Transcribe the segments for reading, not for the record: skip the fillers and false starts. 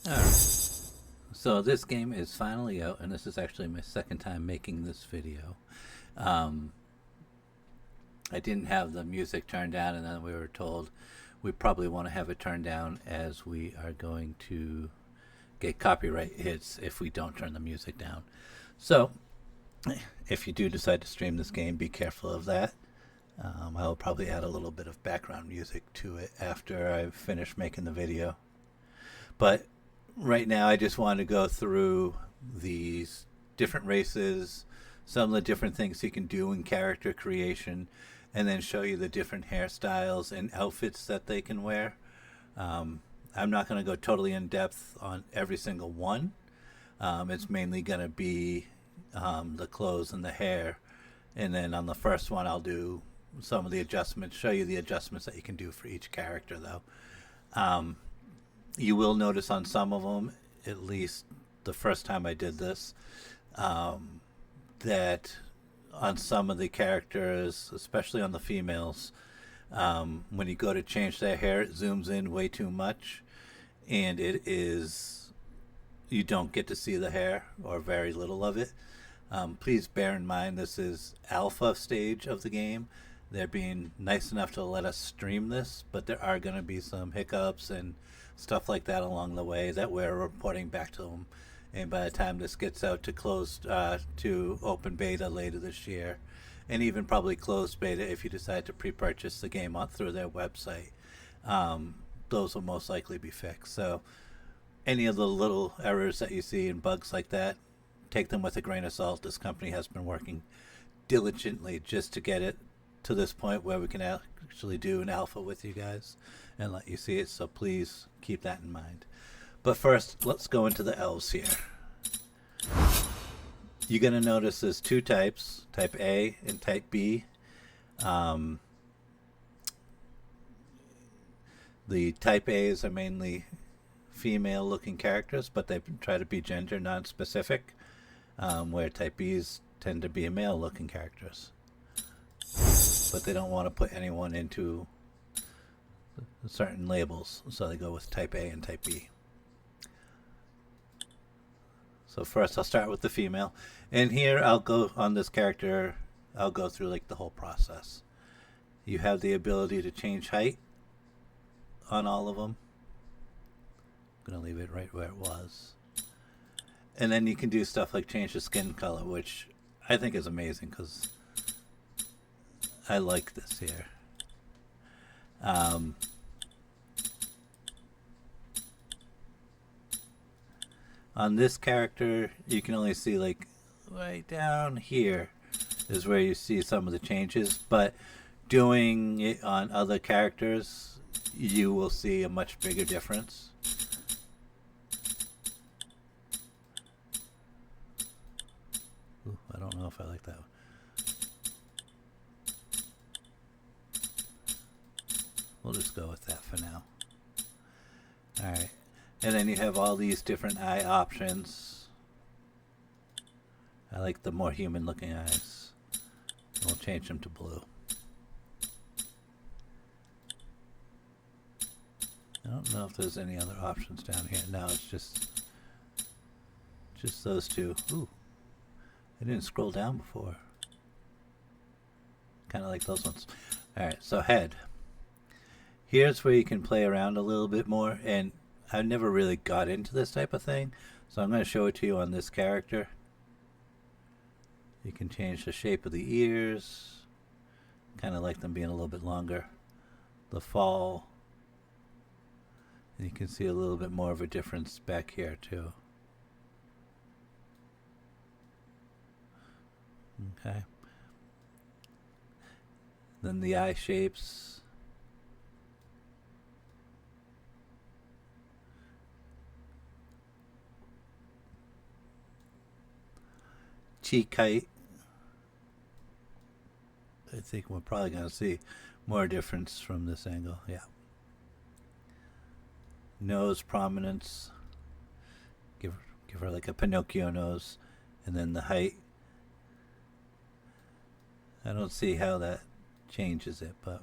Alright, so this game is finally out, and this is actually my second time making this video. Um, I didn't have the music turned down, and then we were told we probably want to have it turned down as we are going to get copyright hits if we don't turn the music down. So, if you do decide to stream this game, be careful of that. I will probably add a little bit of background music to it after I've finished making the video. But right now, I just want to go through these different races, some of the different things you can do in character creation, and then show you the different hairstyles and outfits that they can wear. I'm not going to go totally in depth on every single one. It's mainly going to be the clothes and the hair. And then on the first one, I'll do some of the adjustments, show you the adjustments that you can do for each character, though. You will notice on some of them, at least the first time I did this, that on some of the characters, especially on the females, when you go to change their hair, it zooms in way too much, and you don't get to see the hair or very little of it. Please bear in mind this is alpha stage of the game. They're being nice enough to let us stream this, but there are going to be some hiccups and stuff like that along the way that we're reporting back to them. And by the time this gets out to to open beta later this year, and even probably closed beta if you decide to pre-purchase the game through their website, those will most likely be fixed. So any of the little errors that you see and bugs like that, take them with a grain of salt. This company has been working diligently just to get it to this point where we can actually do an alpha with you guys and let you see it. So please keep that in mind. But first, let's go into the elves here. You're going to notice there's two types, type A and type B. The type A's are mainly female looking characters, but they try to be gender non-specific, where type B's tend to be male looking characters. But they don't want to put anyone into certain labels, so they go with type A and type B. So first I'll start with the female, and here I'll go on this character, I'll go through like the whole process. You have the ability to change height on all of them. I'm going to leave it right where it was. And then you can do stuff like change the skin color, which I think is amazing because I like this here. On this character, you can only see like right down here is where you see some of the changes, but doing it on other characters, you will see a much bigger difference. Ooh, I don't know if I like that one. We'll just go with that for now. Alright. And then you have all these different eye options. I like the more human looking eyes. We'll change them to blue. I don't know if there's any other options down here. No, it's just those two. Ooh. I didn't scroll down before. Kind of like those ones. Alright, so head. Here's where you can play around a little bit more, and I never really got into this type of thing, so I'm going to show it to you on this character. You can change the shape of the ears, kind of like them being a little bit longer, the fall, and you can see a little bit more of a difference back here too. Okay. Then the eye shapes. Cheek height. I think we're probably going to see more difference from this angle. Yeah. Nose prominence. Give her like a Pinocchio nose. And then the height. I don't see how that changes it, but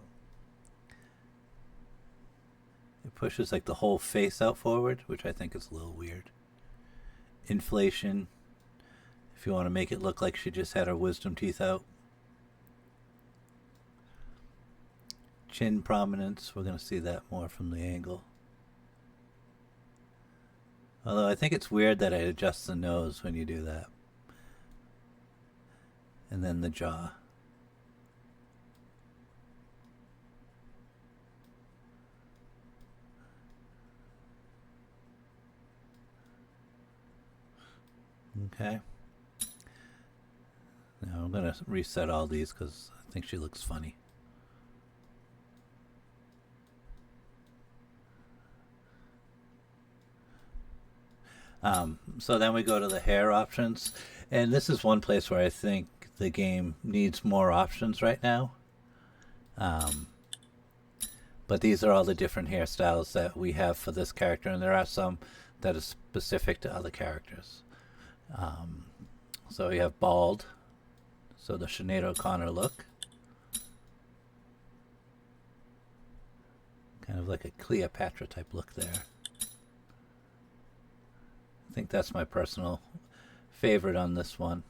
It pushes like the whole face out forward, which I think is a little weird. Inflation, if you want to make it look like she just had her wisdom teeth out. Chin prominence, we're going to see that more from the angle. Although I think it's weird that it adjusts the nose when you do that. And then the jaw. Okay. Now I'm going to reset all these because I think she looks funny. So then we go to the hair options, and this is one place where I think the game needs more options right now. But these are all the different hairstyles that we have for this character, and there are some that are specific to other characters. So we have bald, so the Sinead O'Connor look. Kind of like a Cleopatra type look there. I think that's my personal favorite on this one.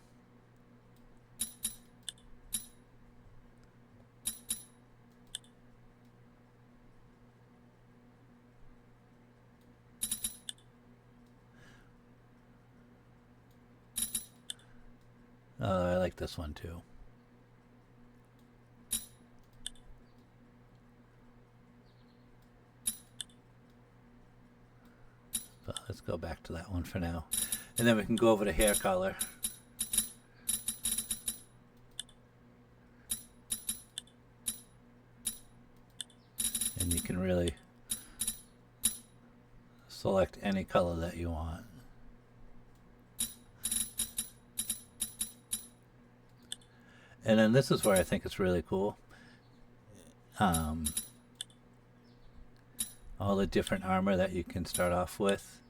I like this one too. So let's go back to that one for now. And then we can go over to hair color. And you can really select any color that you want. And then this is where I think it's really cool. All the different armor that you can start off with.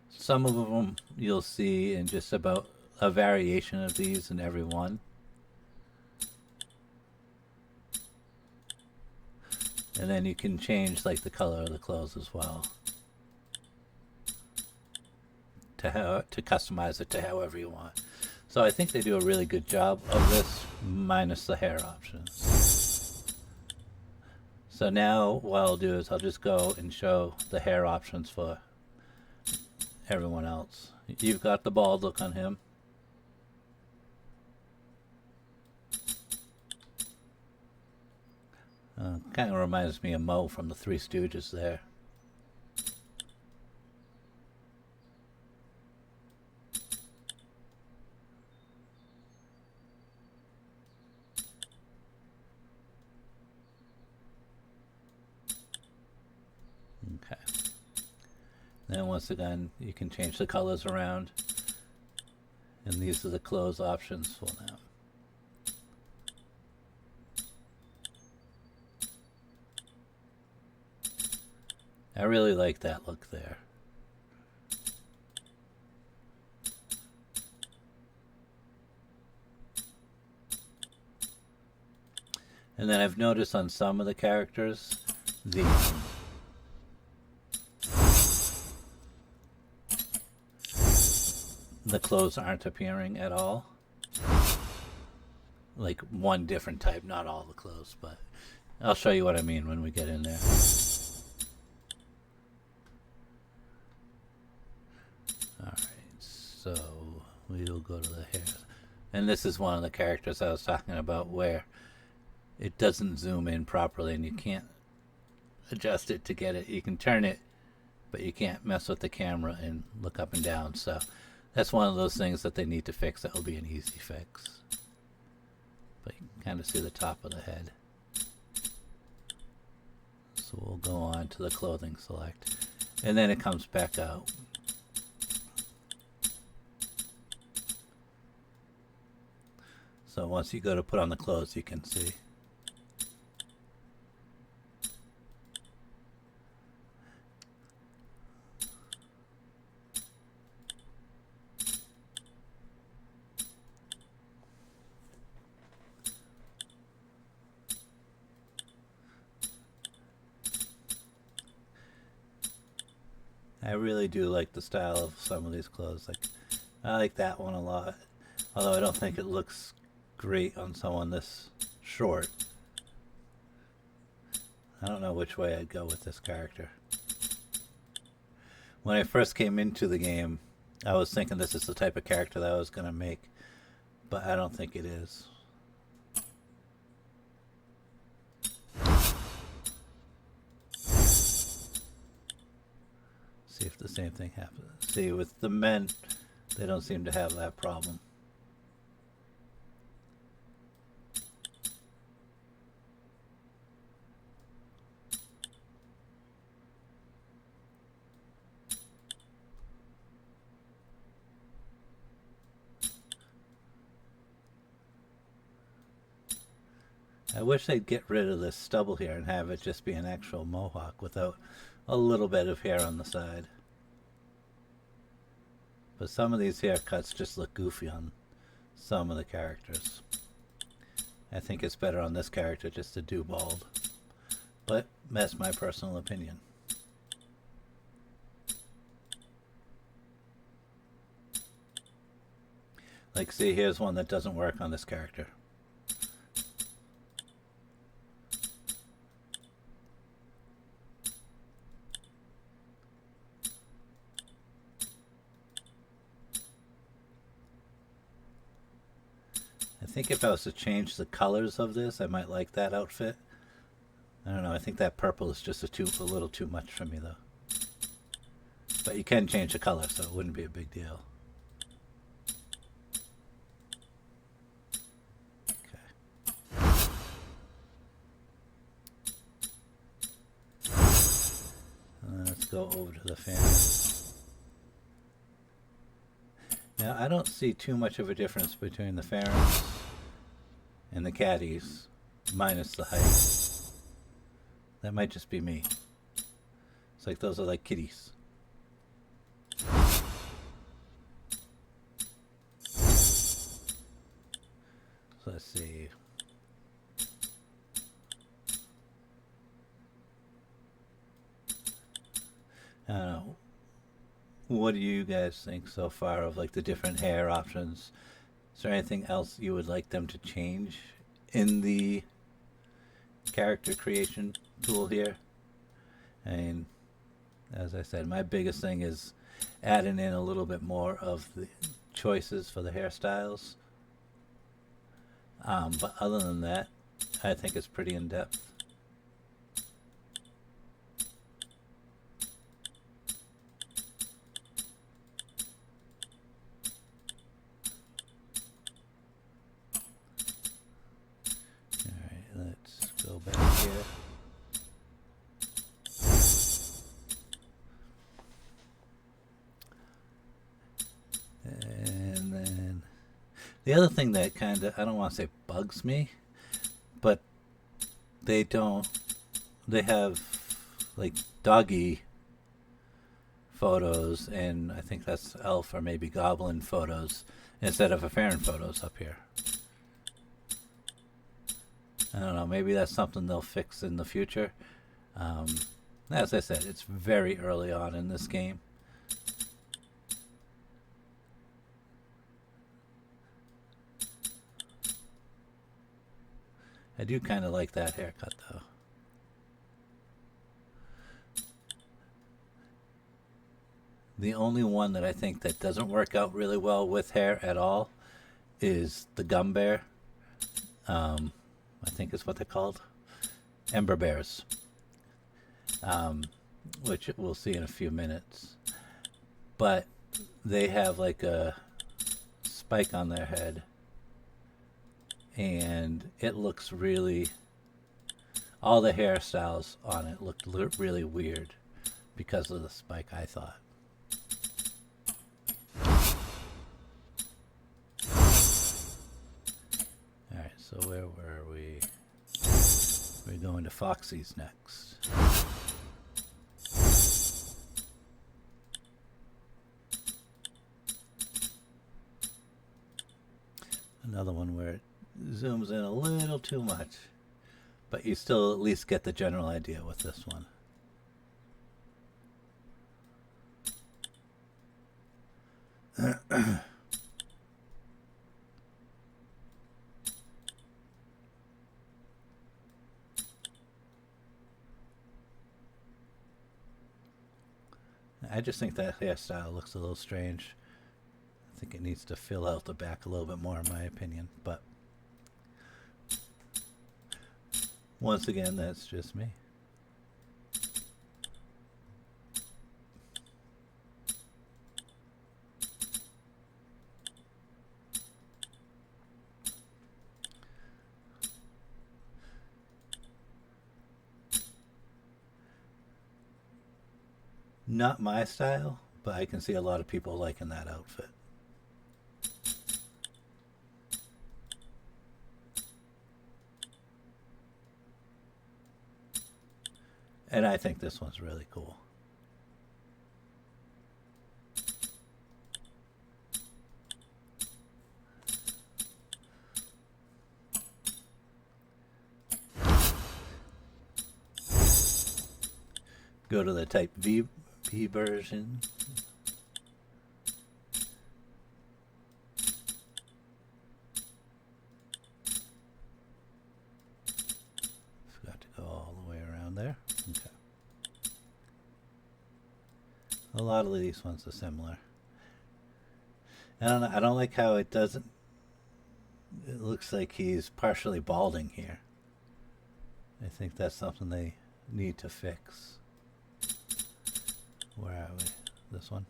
Some of them you'll see in just about a variation of these in every one. And then you can change like the color of the clothes as well. To customize it to however you want. So I think they do a really good job of this, minus the hair option. So now what I'll do is I'll just go and show the hair options for everyone else. You've got the bald look on him. Kind of reminds me of Mo from the Three Stooges there. Okay. Then once again, you can change the colors around. And these are the clothes options for now. I really like that look there. And then I've noticed on some of the characters, the clothes aren't appearing at all. Like one different type, not all the clothes, but I'll show you what I mean when we get in there. Alright, so we'll go to the hair. And this is one of the characters I was talking about where it doesn't zoom in properly and you can't adjust it to get it. You can turn it, but you can't mess with the camera and look up and down. So that's one of those things that they need to fix. That will be an easy fix. But you can kind of see the top of the head. So we'll go on to the clothing select. And then it comes back out. So once you go to put on the clothes, you can see. I really do like the style of some of these clothes. Like, I like that one a lot. Although I don't think it looks great on someone this short. I don't know which way I'd go with this character. When I first came into the game, I was thinking this is the type of character that I was going to make, but I don't think it is. See if the same thing happens. See, with the men, they don't seem to have that problem. I wish they'd get rid of this stubble here and have it just be an actual mohawk without a little bit of hair on the side. But some of these haircuts just look goofy on some of the characters. I think it's better on this character just to do bald. But that's my personal opinion. Like, see, here's one that doesn't work on this character. I think if I was to change the colors of this, I might like that outfit. I don't know, I think that purple is just a little too much for me though. But you can change the color, so it wouldn't be a big deal. Okay. Let's go over to the family. Now, I don't see too much of a difference between the Farons and the caddies, minus the height. That might just be me. It's like those are like kitties. So let's see. I don't know. What do you guys think so far of like the different hair options? Is there anything else you would like them to change in the character creation tool here? And as I said, my biggest thing is adding in a little bit more of the choices for the hairstyles. But other than that, I think it's pretty in-depth. Go back here. And then the other thing that kind of, I don't want to say bugs me, but they have like doggy photos, and I think that's elf or maybe goblin photos instead of a Farron photos up here. I don't know, maybe that's something they'll fix in the future. As I said, it's very early on in this game. I do kind of like that haircut though. The only one that I think that doesn't work out really well with hair at all is the gum bear. I think is what they're called. Ember bears. Which we'll see in a few minutes. But they have like a spike on their head. And it looks really... all the hairstyles on it looked really weird because of the spike, I thought. Alright, so where were we? We're going to Foxy's next. Another one where it zooms in a little too much, but you still at least get the general idea with this one. I just think that hairstyle looks a little strange. I think it needs to fill out the back a little bit more, in my opinion. But once again, that's just me. Not my style, but I can see a lot of people liking that outfit. And I think this one's really cool. Go to the Type V version. Forgot to go all the way around there. Okay. A lot of these ones are similar. I don't like how it doesn't. It looks like he's partially balding here. I think that's something they need to fix. Where are we? This one?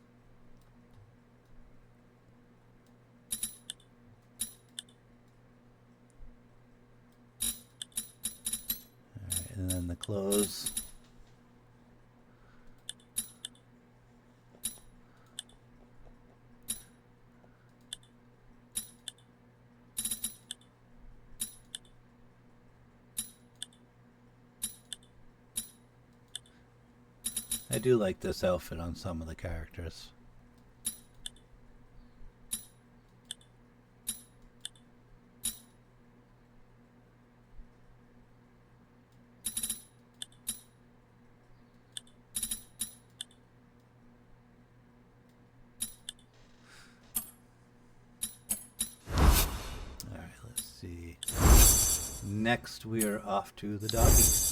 Alright, and then the clothes. I do like this outfit on some of the characters. Alright, let's see. Next we are off to the doggies.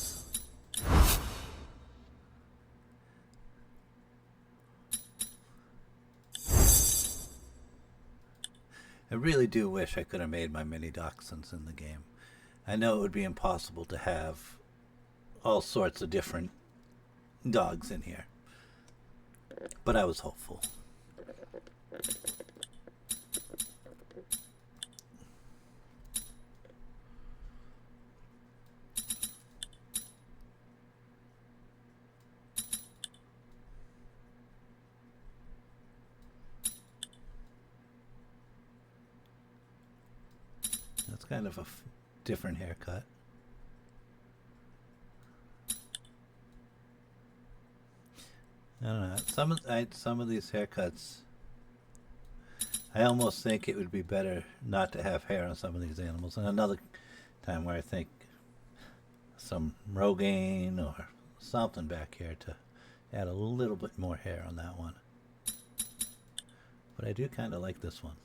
I really do wish I could have made my mini dachshunds in the game. I know it would be impossible to have all sorts of different dogs in here, but I was hopeful. That's kind of a different haircut. I don't know. Some of these haircuts, I almost think it would be better not to have hair on some of these animals. And another time where I think some Rogaine or something back here to add a little bit more hair on that one. But I do kind of like this one.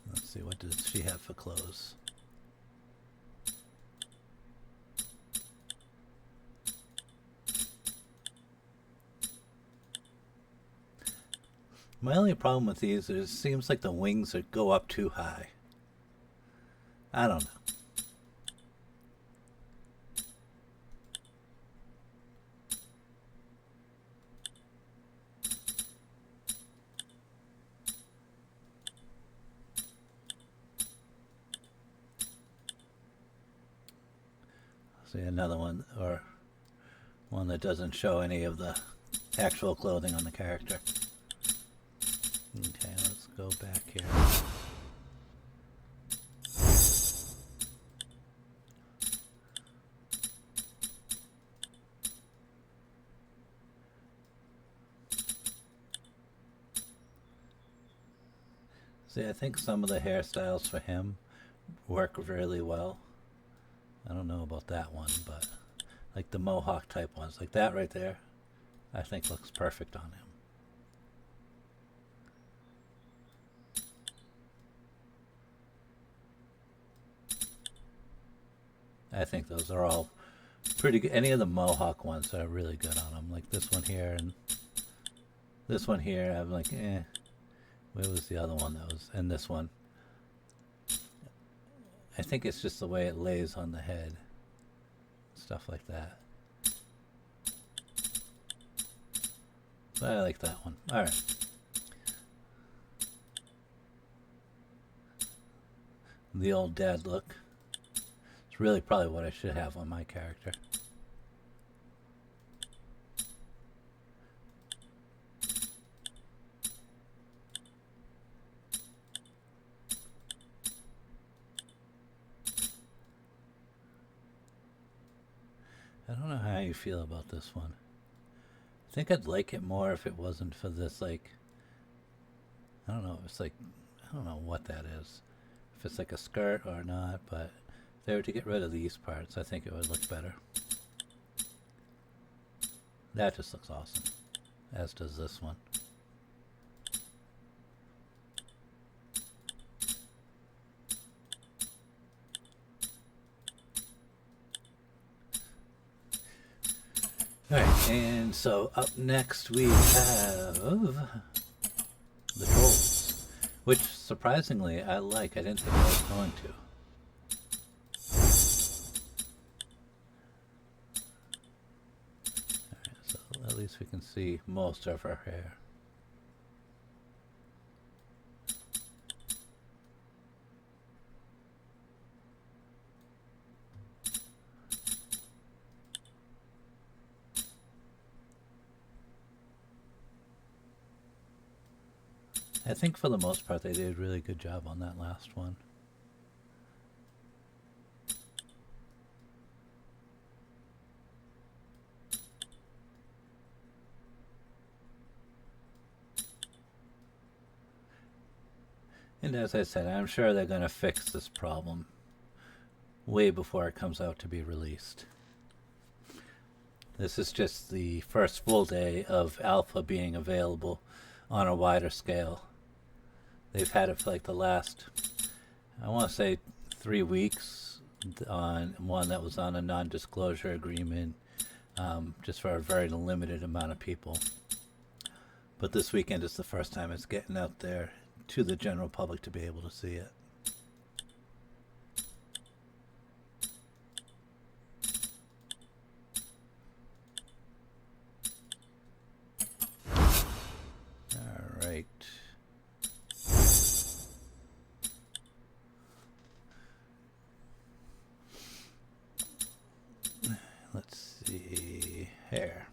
Let's see, what does she have for clothes? My only problem with these is it seems like the wings go up too high. I don't know. See another one, or one that doesn't show any of the actual clothing on the character. Okay, let's go back here. See, I think some of the hairstyles for him work really well. I don't know about that one, but like the mohawk type ones, like that right there, I think looks perfect on him. I think those are all pretty good. Any of the Mohawk ones are really good on them, like this one here and this one here. I'm like, eh. Where was the other one that was? And this one. I think it's just the way it lays on the head. Stuff like that. But I like that one. Alright. The old dad look. It's really probably what I should have on my character. I don't know how you feel about this one. I think I'd like it more if it wasn't for this, like, I don't know, it's like, I don't know what that is. If it's like a skirt or not, but if they were to get rid of these parts, I think it would look better. That just looks awesome, as does this one. Alright, and so up next we have the trolls, which surprisingly I like. I didn't think I was going to. Alright, so at least we can see most of her hair. I think for the most part they did a really good job on that last one. And as I said, I'm sure they're going to fix this problem way before it comes out to be released. This is just the first full day of alpha being available on a wider scale. They've had it for like the last, I want to say 3 weeks on one that was on a non-disclosure agreement, just for a very limited amount of people. But this weekend is the first time it's getting out there to the general public to be able to see it. All right. Let's see, hair.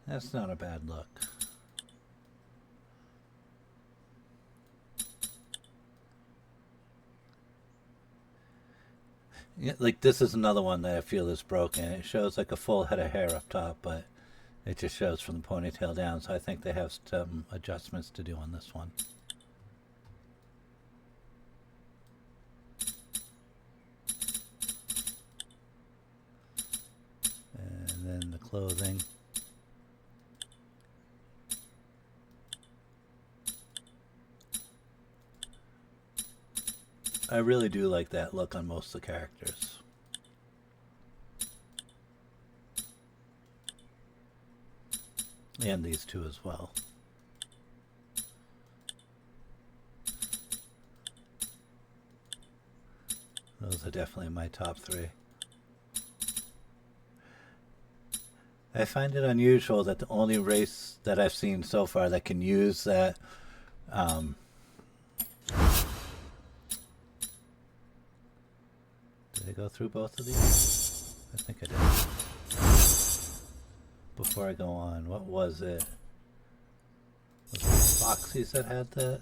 That's not a bad look. Yeah, like this is another one that I feel is broken. It shows like a full head of hair up top, but it just shows from the ponytail down, so I think they have some adjustments to do on this one. And then the clothing. I really do like that look on most of the characters. And these two as well. Those are definitely my top 3. I find it unusual that the only race that I've seen so far that can use that did I go through both of these? I think I did. Before I go on, what was it? Was it Foxy's that had that?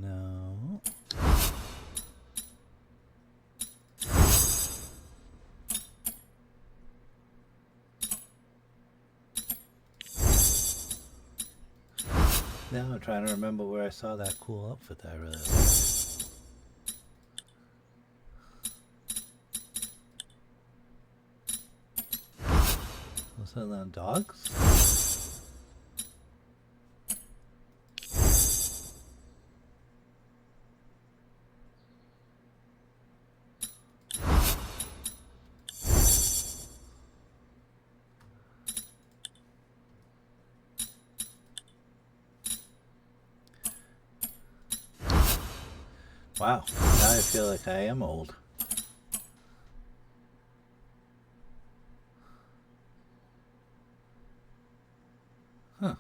No. now. I'm trying to remember where I saw that cool outfit that I really liked. Was that on dogs? Wow, now I feel like I am old. Huh.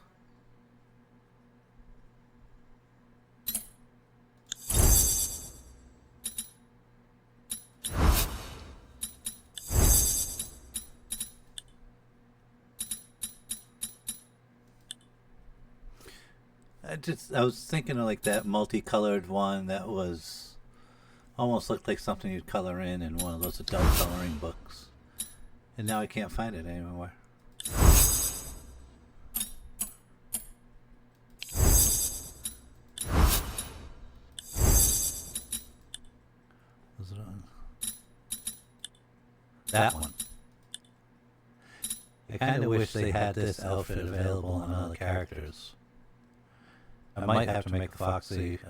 I was thinking of like that multicolored one that was almost looked like something you'd color in one of those adult coloring books. And now I can't find it anymore. Was it on? That one. I kind of wish they had this outfit available on other characters. I might have to make a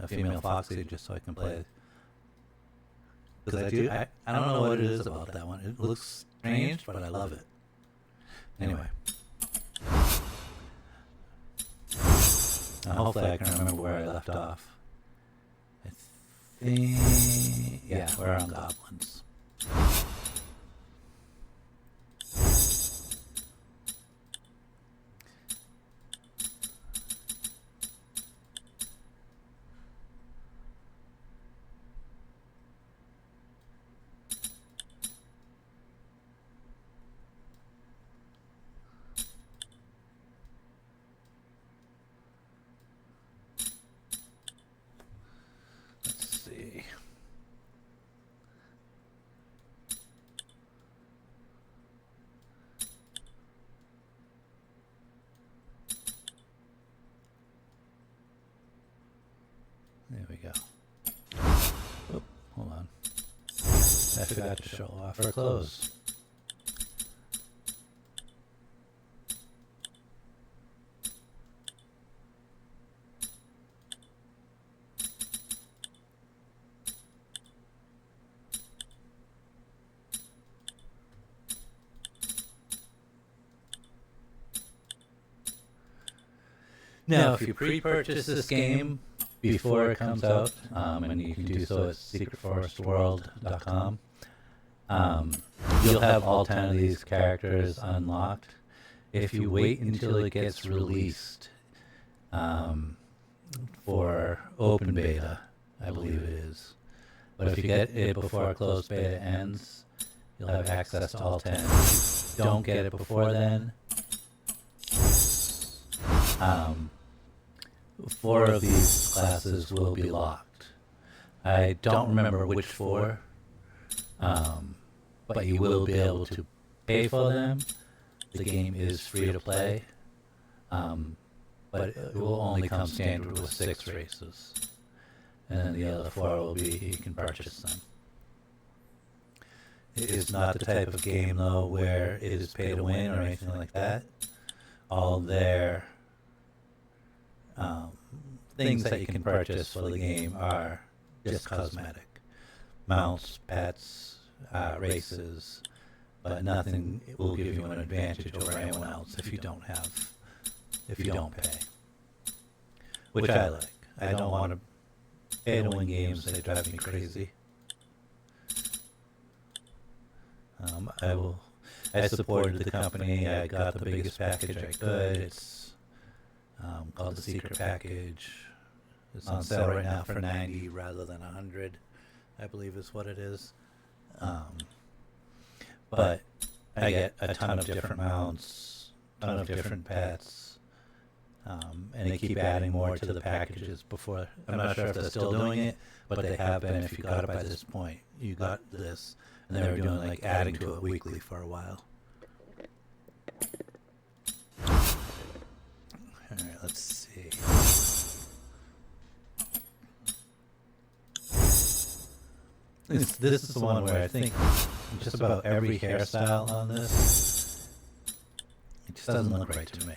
female Foxy, just so I can play it. Because I don't know what it is about that one. It looks strange, but I love it. Anyway. Now hopefully I can remember where I left off. I think... yeah, we're on goblins. There we go. Oh, hold on. I forgot to show off our clothes. Now, if you pre-purchase this game before it comes out, and you can do so at secretforestworld.com, you'll have all 10 of these characters unlocked. If you wait until it gets released for open beta, I believe it is. But if you get it before closed beta ends, you'll have access to all 10. If you don't get it before then, 4 of these classes will be locked. I don't remember which 4, but you will be able to pay for them. The game is free to play, but it will only come standard with 6 races. And then the other 4 will be, you can purchase them. It is not the type of game, though, where it is pay to win or anything like that. All their things that you can purchase for the game are just cosmetic. Mounts, pets, races, but nothing will give you an advantage over anyone else if you don't pay. Which I like. I don't want to pay to win games, they drive me crazy. I supported the company, I got the biggest package I could. It's called the Secret Package. It's on sale right now for $90 rather than $100, I believe is what it is. But I get a ton of different mounts, a ton of different pets, and they keep adding more to the packages before. I'm not sure if they're still doing it, but they have been. If you got it by this point, you got this, and they were doing like adding to it weekly for a while. All right, let's see. This is the one where I think just about every hairstyle on this, it just doesn't look right to me.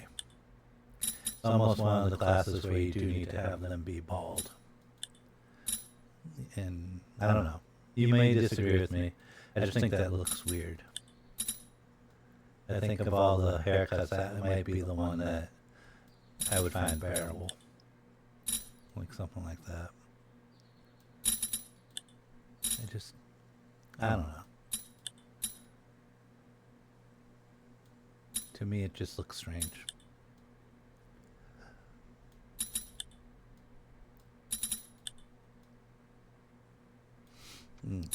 It's almost one of the classes where you do need to have them be bald. And I don't know. You may disagree with me. I just think that looks weird. I think of all the haircuts, that might be the one that I would find bearable. Like something like that. I don't know. To me, it just looks strange. Okay.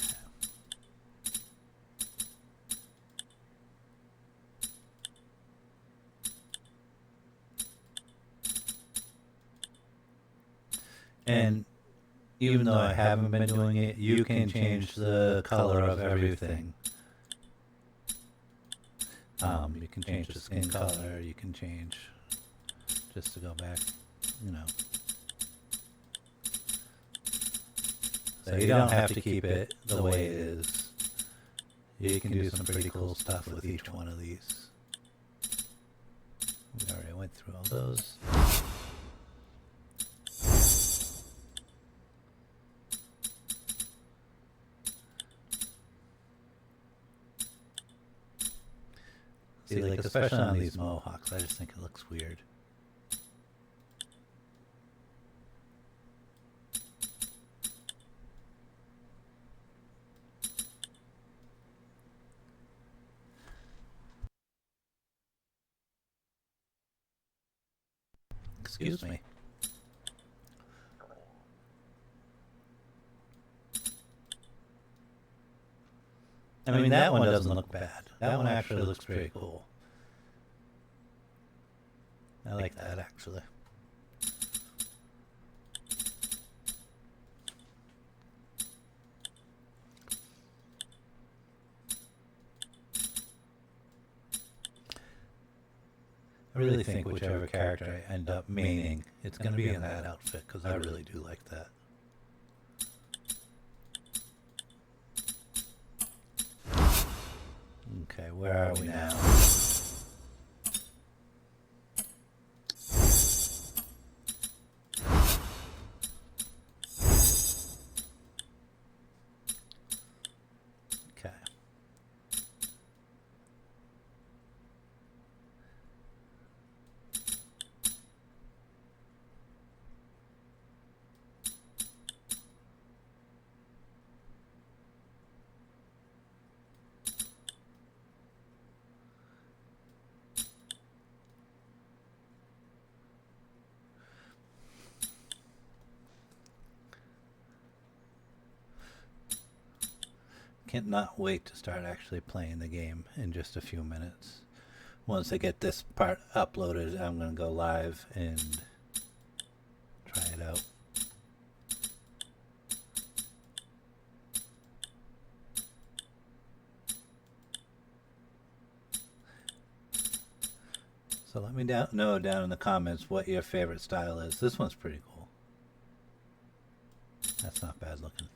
And even though I haven't been doing it, you can change the color of everything. You can change the skin color, you can change, just to go back, you know. So you don't have to keep it the way it is. You can do some pretty cool stuff with each one of these. We already went through all those. See, like, especially on these mohawks, I just think it looks weird. Excuse me. I mean, that one doesn't look bad. That one actually looks pretty cool. I like that, actually. I really think whichever character I end up maining, it's going to be in that outfit, because I really do like that. Okay, where are we now? Okay. Cannot wait to start actually playing the game in just a few minutes. Once I get this part uploaded, I'm going to go live and try it out. So let me know down in the comments what your favorite style is. This one's pretty cool. That's not bad looking.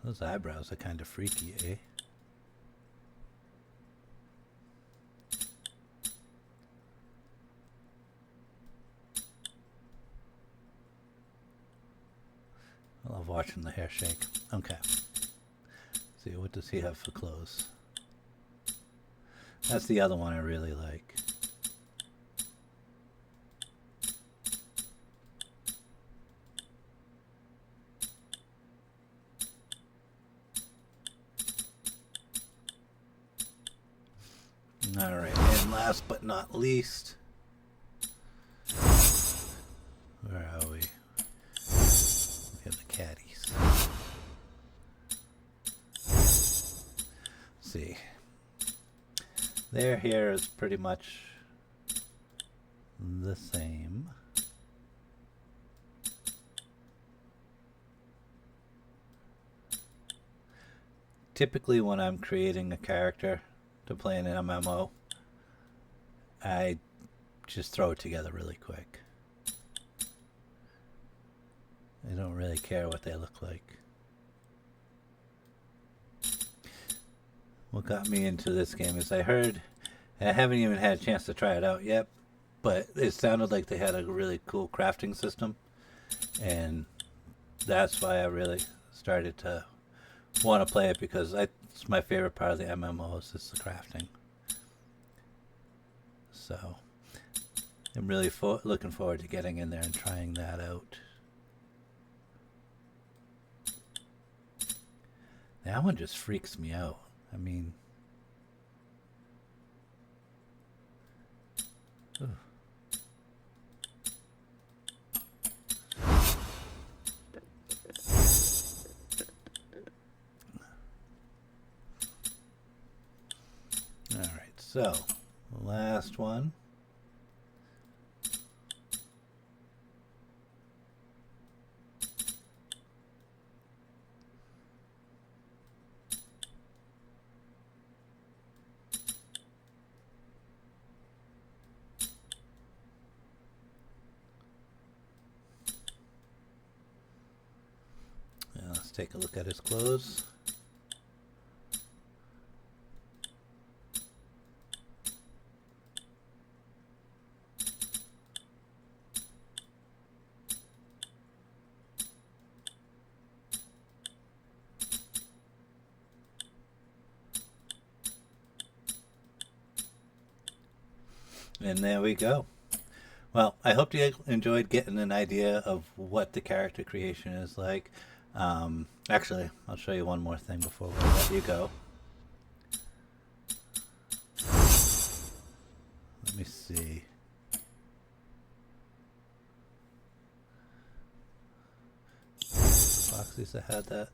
Those eyebrows are kind of freaky, eh? I love watching the hair shake. Okay. See, what does he have for clothes? That's the other one I really like. Alright, and last but not least, where are we? We have the caddies. see. Their hair is pretty much the same. Typically when I'm creating a character to play in an MMO, I just throw it together really quick. I don't really care what they look like. What got me into this game is I heard, and I haven't even had a chance to try it out yet, but it sounded like they had a really cool crafting system, and that's why I really started to want to play it, because it's my favorite part of the MMOs is the crafting. So I'm really looking forward to getting in there and trying that out. That one just freaks me out. I mean, ugh. All right, so the last one. Let's take a look at his clothes. And there we go. Well, I hope you enjoyed getting an idea of what the character creation is like. Actually, I'll show you one more thing before we let you go. Let me see. Foxy's that had that.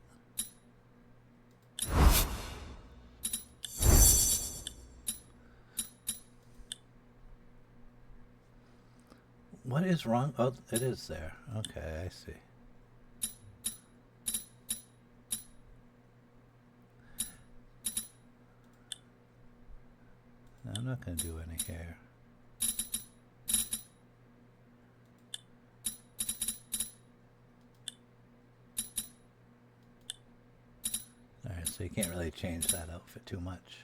What is wrong? Oh, it is there. Okay, I see. No, I'm not going to do any hair. Alright, so you can't really change that outfit too much.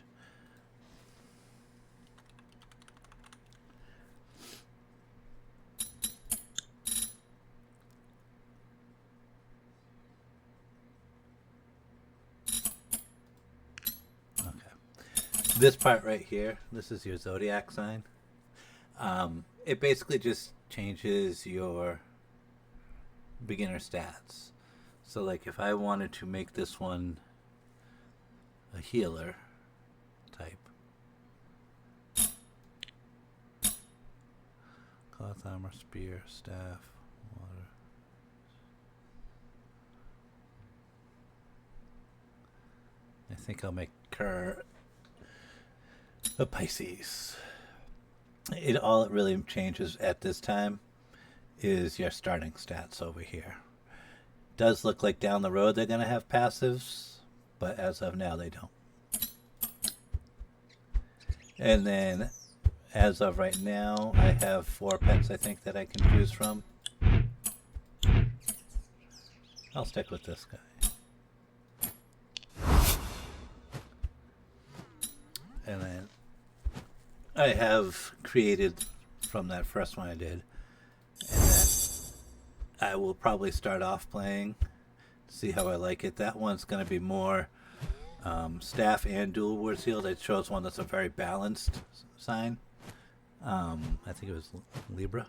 This part right here, this is your zodiac sign. It basically just changes your beginner stats. So like if I wanted to make this one a healer type, cloth armor, spear, staff, water. I think I'll make her a Pisces. All it really changes at this time is your starting stats over here. Does look like down the road they're going to have passives, but as of now they don't. And then as of right now I have 4 pets I think that I can choose from. I'll stick with this guy. And then I have created from that first one I did, and that I will probably start off playing, see how I like it. That one's going to be more staff and dual ward shield. It shows one that's a very balanced sign. I think it was Libra.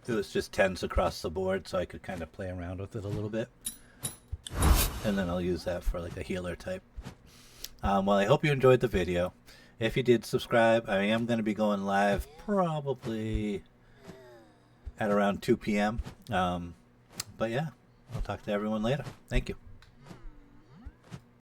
It was just 10s across the board, so I could kind of play around with it a little bit. And then I'll use that for like a healer type. Well, I hope you enjoyed the video. If you did, subscribe. I am going to be going live probably at around 2 p.m. But yeah, I'll talk to everyone later. Thank you.